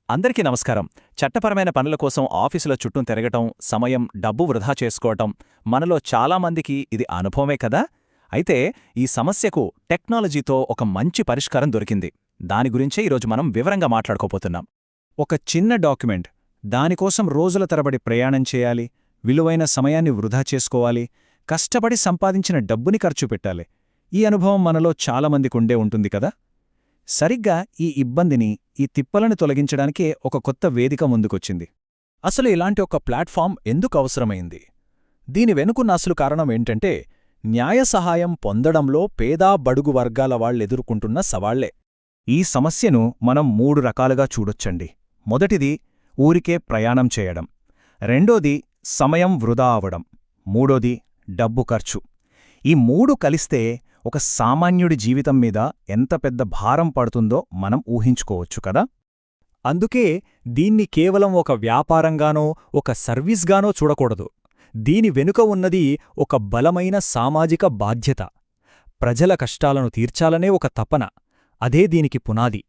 అందరికీ నమస్కారం. చట్టపరమైన పనుల కోసం ఆఫీసుల చుట్టూ తిరగటం, సమయం, డబ్బు వృధా చేసుకోవటం మనలో చాలామందికి ఇది అనుభవమే కదా. అయితే ఈ సమస్యకు టెక్నాలజీతో ఒక మంచి పరిష్కారం దొరికింది. దాని గురించే ఈరోజు మనం వివరంగా మాట్లాడుకోబోతున్నాం. ఒక చిన్న డాక్యుమెంట్, దానికోసం రోజుల తరబడి ప్రయాణం చేయాలి, విలువైన సమయాన్ని వృధా చేసుకోవాలి, కష్టపడి సంపాదించిన డబ్బుని ఖర్చు పెట్టాలి. ఈ అనుభవం మనలో చాలామందికుండే ఉంటుంది కదా. సరిగ్గా ఈ ఇబ్బందిని, ఈ తిప్పలను తొలగించడానికే ఒక కొత్త వేదిక ముందుకొచ్చింది. అసలు ఇలాంటి ఒక ప్లాట్ఫామ్ ఎందుకు అవసరమైంది? దీని వెనుకున్న అసలు కారణం ఏంటంటే, న్యాయ సహాయం పొందడంలో పేదా బడుగు వర్గాల వాళ్ళెదుర్కొంటున్న సవాళ్లే. ఈ సమస్యను మనం 3 రకాలుగా చూడొచ్చండి. మొదటిది ఊరికే ప్రయాణం చేయడం, రెండోది సమయం వృధా అవడం, మూడోది డబ్బు ఖర్చు. ఈ 3 కలిస్తే ఒక సామాన్యుడి జీవితం మీద ఎంత పెద్ద భారం పడుతుందో మనం ఊహించుకోవచ్చు కదా. అందుకే దీన్ని కేవలం ఒక వ్యాపారంగానో, ఒక సర్వీస్గానో చూడకూడదు. దీని వెనుక ఉన్నది ఒక బలమైన సామాజిక బాధ్యత. ప్రజల కష్టాలను తీర్చాలనే ఒక తపన. అదే దీనికి పునాది.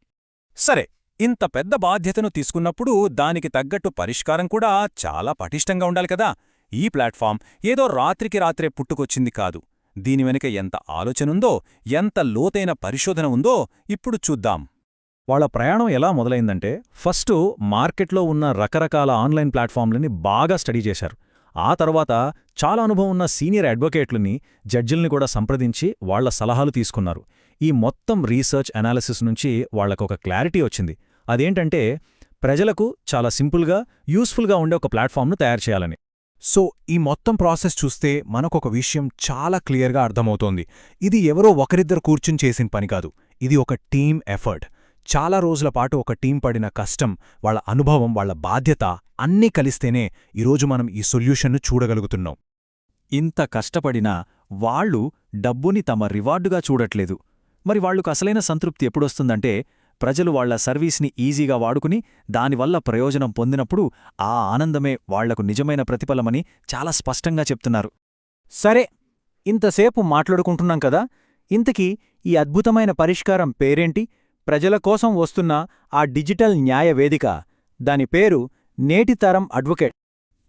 సరే, ఇంత పెద్ద బాధ్యతను తీసుకున్నప్పుడు దానికి తగ్గట్టు పరిష్కారం కూడా చాలా పటిష్టంగా ఉండాలి కదా. ఈ ప్లాట్ఫామ్ ఏదో రాత్రికి రాత్రే పుట్టుకొచ్చింది కాదు. దీని వెనుక ఎంత ఆలోచనుందో, ఎంత లోతైన పరిశోధన ఉందో ఇప్పుడు చూద్దాం. వాళ్ళ ప్రయాణం ఎలా మొదలైందంటే, ఫస్టు మార్కెట్లో ఉన్న రకరకాల ఆన్లైన్ ప్లాట్ఫామ్లని బాగా స్టడీ చేశారు. ఆ తర్వాత చాలా అనుభవం ఉన్న సీనియర్ అడ్వకేట్లని, జడ్జిల్ని కూడా సంప్రదించి వాళ్ల సలహాలు తీసుకున్నారు. ఈ మొత్తం రీసెర్చ్ అనాలిసిస్ నుంచి వాళ్లకొక క్లారిటీ వచ్చింది. అదేంటంటే, ప్రజలకు చాలా సింపుల్గా, యూస్ఫుల్గా ఉండే ఒక ప్లాట్ఫామ్ను తయారు చేయాలని. సో ఈ మొత్తం ప్రాసెస్ చూస్తే మనకొక విషయం చాలా క్లియర్గా అర్థమవుతోంది. ఇది ఎవరో ఒకరిద్దరు కూర్చుని చేసిన పని కాదు. ఇది ఒక టీమ్ ఎఫర్ట్. చాలా రోజుల పాటు ఒక టీం పడిన కష్టం, వాళ్ల అనుభవం, వాళ్ల బాధ్యత అన్నీ కలిస్తేనే ఈరోజు మనం ఈ సొల్యూషన్ను చూడగలుగుతున్నాం. ఇంత కష్టపడినా వాళ్ళు డబ్బుని తమ రివార్డుగా చూడట్లేదు. మరి వాళ్లకు అసలైన సంతృప్తి ఎప్పుడొస్తుందంటే, ప్రజలు వాళ్ల సర్వీస్ని ఈజీగా వాడుకుని దానివల్ల ప్రయోజనం పొందినప్పుడు ఆ ఆనందమే వాళ్లకు నిజమైన ప్రతిఫలమని చాలా స్పష్టంగా చెప్తున్నారు. సరే, ఇంతసేపు మాట్లాడుకుంటున్నాం కదా, ఇంతకీ ఈ అద్భుతమైన పరిష్కారం పేరేంటి? ప్రజల కోసం వస్తున్న ఆ డిజిటల్ న్యాయ వేదిక, దాని పేరు నేటితరం అడ్వకేట్.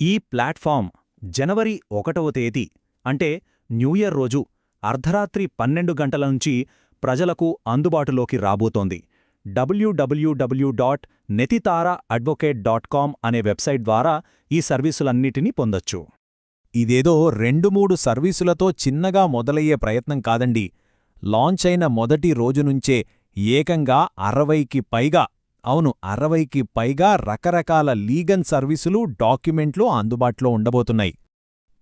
ఈ ప్లాట్ఫామ్ జనవరి 1వ తేదీ అంటే న్యూఇయర్ రోజు అర్ధరాత్రి 12 గంటల నుంచి ప్రజలకు అందుబాటులోకి రాబోతోంది. www.netitaraadvocate.com అనే వెబ్సైట్ ద్వారా ఈ సర్వీసులన్నిటినీ పొందొచ్చు. ఇదేదో 2-3 సర్వీసులతో చిన్నగా మొదలయ్యే ప్రయత్నం కాదండి. లాంచ్ అయిన మొదటి రోజునుంచే ఏకంగా 60కి పైగా, అవును 60కి పైగా రకరకాల లీగల్ సర్వీసులు, డాక్యుమెంట్లు అందుబాటులో ఉండబోతున్నాయి.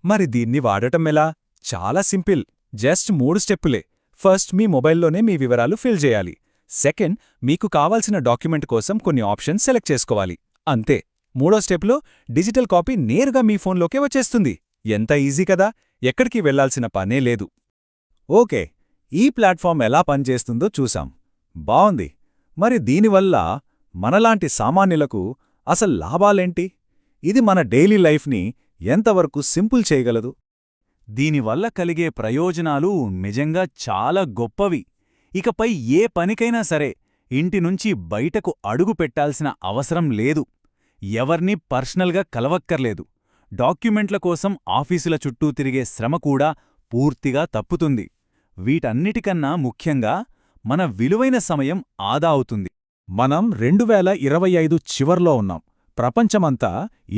మరి దీన్ని వాడటం ఎలా? చాలా సింపుల్. జస్ట్ 3 స్టెప్పులే. ఫస్ట్, మీ మొబైల్లోనే మీ వివరాలు ఫిల్ చేయాలి. సెకండ్, మీకు కావాల్సిన డాక్యుమెంట్ కోసం కొన్ని ఆప్షన్స్ సెలెక్ట్ చేసుకోవాలి. అంతే. మూడో స్టెప్లో డిజిటల్ కాపీ నేరుగా మీ ఫోన్లోకే వచ్చేస్తుంది. ఎంత ఈజీ కదా, ఎక్కడికి వెళ్లాల్సిన పనే లేదు. ఓకే, ఈ ప్లాట్ఫామ్ ఎలా పనిచేస్తుందో చూసాం. బావుంది. మరి దీనివల్ల మనలాంటి సామాన్యులకు అసలు లాభాలేంటి? ఇది మన డైలీ లైఫ్ని ఎంతవరకు సింపుల్ చేయగలదు? దీనివల్ల కలిగే ప్రయోజనాలు నిజంగా చాలా గొప్పవి. ఇకపై ఏ పనికైనా సరే ఇంటినుంచి బయటకు అడుగు పెట్టాల్సిన అవసరం లేదు. ఎవర్నీ పర్సనల్గా కలవక్కర్లేదు. డాక్యుమెంట్ల కోసం ఆఫీసుల చుట్టూ తిరిగే శ్రమ కూడా పూర్తిగా తప్పుతుంది. వీటన్నిటికన్నా ముఖ్యంగా మన విలువైన సమయం ఆదా అవుతుంది. మనం 2025 చివర్లో ఉన్నాం. ప్రపంచమంతా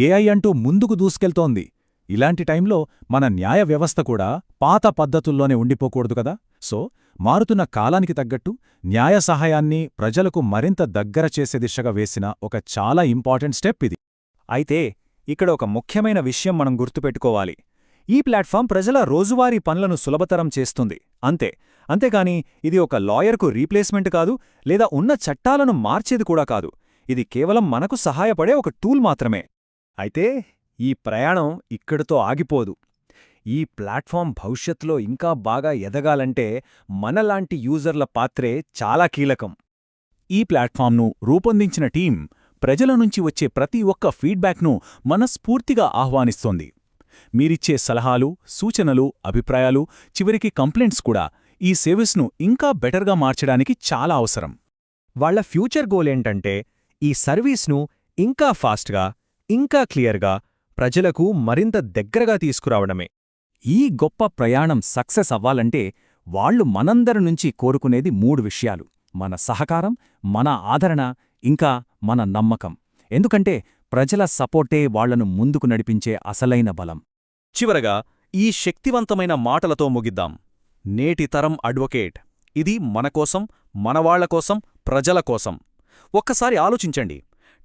ఏఐ అంటూ ముందుకు దూసుకెళ్తోంది. ఇలాంటి టైంలో మన న్యాయ వ్యవస్థ కూడా పాత పద్ధతుల్లోనే ఉండిపోకూడదు కదా. సో మారుతున్న కాలానికి తగ్గట్టు న్యాయ సహాయాన్ని ప్రజలకు మరింత దగ్గర చేసే దిశగా వేసిన ఒక చాలా ఇంపార్టెంట్ స్టెప్ ఇది. అయితే ఇక్కడ ఒక ముఖ్యమైన విషయం మనం గుర్తుపెట్టుకోవాలి. ఈ ప్లాట్ఫామ్ ప్రజల రోజువారీ పనులను సులభతరం చేస్తుంది, అంతే. అంతేకాని ఇది ఒక లాయర్కు రీప్లేస్మెంట్ కాదు, లేదా ఉన్న చట్టాలను మార్చేది కూడా కాదు. ఇది కేవలం మనకు సహాయపడే ఒక టూల్ మాత్రమే. అయితే ఈ ప్రయాణం ఇక్కడితో ఆగిపోదు. ఈ ప్లాట్ఫామ్ భవిష్యత్తులో ఇంకా బాగా ఎదగాలంటే మనలాంటి యూజర్ల పాత్రే చాలా కీలకం. ఈ ప్లాట్ఫామ్ను రూపొందించిన టీం ప్రజల నుంచి వచ్చే ప్రతి ఒక్క ఫీడ్బ్యాక్ను మనస్ఫూర్తిగా ఆహ్వానిస్తోంది. మీరిచ్చే సలహాలు, సూచనలు, అభిప్రాయాలు, చివరికి కంప్లైంట్స్ కూడా ఈ సర్వీస్ను ఇంకా బెటర్గా మార్చడానికి చాలా అవసరం. వాళ్ల ఫ్యూచర్ గోల్ ఏంటంటే, ఈ సర్వీస్ను ఇంకా ఫాస్ట్గా, ఇంకా క్లియర్గా ప్రజలకు మరింత దగ్గరగా తీసుకురావడమే. ఈ గొప్ప ప్రయాణం సక్సెస్ అవ్వాలంటే వాళ్ళు మనందరి నుంచి కోరుకునేది 3 విషయాలు: మన సహకారం, మన ఆదరణ, ఇంకా మన నమ్మకం. ఎందుకంటే ప్రజల సపోర్టే వాళ్లను ముందుకు నడిపించే అసలైన బలం. చివరగా ఈ శక్తివంతమైన మాటలతో ముగిద్దాం. నేటి తరం అడ్వకేట్, ఇది మనకోసం, మనవాళ్లకోసం, ప్రజల కోసం. ఒక్కసారి ఆలోచించండి.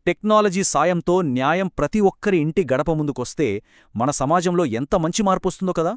టెక్నాలజీ సాయంతో న్యాయం ప్రతి ఒక్కరి ఇంటి గడప ముందుకొస్తే మన సమాజంలో ఎంత మంచి మార్పొస్తుందో కదా.